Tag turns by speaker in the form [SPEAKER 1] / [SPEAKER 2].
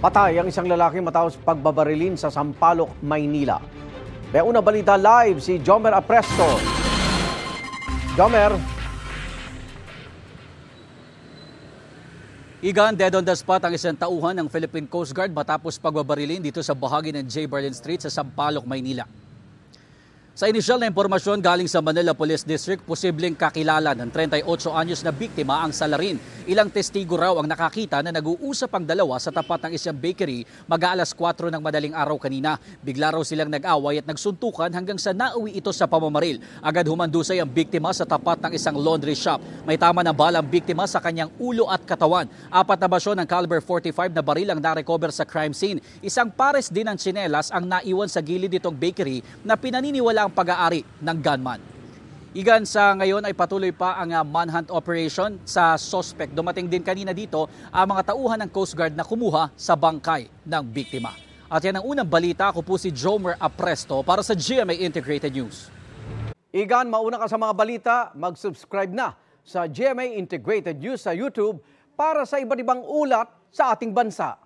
[SPEAKER 1] Patay ang isang lalaki matapos pagbabarilin sa Sampaloc, Maynila. May una balita live si Jomer Apresto. Jomer.
[SPEAKER 2] Igan, dead on the spot ang isang tauhan ng Philippine Coast Guard matapos pagbabarilin dito sa bahagi ng J. Berlin Street sa Sampaloc, Maynila. Sa inisyal na impormasyon galing sa Manila Police District, posibleng kakilala ng 38 anyos na biktima ang salarin. Ilang testigo raw ang nakakita na nag-uusap ang dalawa sa tapat ng isang bakery mag-aalas 4 ng madaling araw kanina. Bigla raw silang nag-away at nagsuntukan hanggang sa nauwi ito sa pamamaril. Agad humandusay ang biktima sa tapat ng isang laundry shop. May tama ng bala ang biktima sa kanyang ulo at katawan. 4 na basyon ng caliber 45 na baril ang narecover sa crime scene. Isang pares din ng tsinelas ang naiwan sa gilid nitong bakery na pinaniniwala ang pag-aari ng gunman. Igan, sa ngayon ay patuloy pa ang manhunt operation sa suspect. Dumating din kanina dito ang mga tauhan ng Coast Guard na kumuha sa bangkay ng biktima. At yan ang unang balita. Ako po si Jomer Apresto para sa GMA Integrated News.
[SPEAKER 1] Igan, mauna ka sa mga balita, mag-subscribe na sa GMA Integrated News sa YouTube para sa iba't ibang ulat sa ating bansa.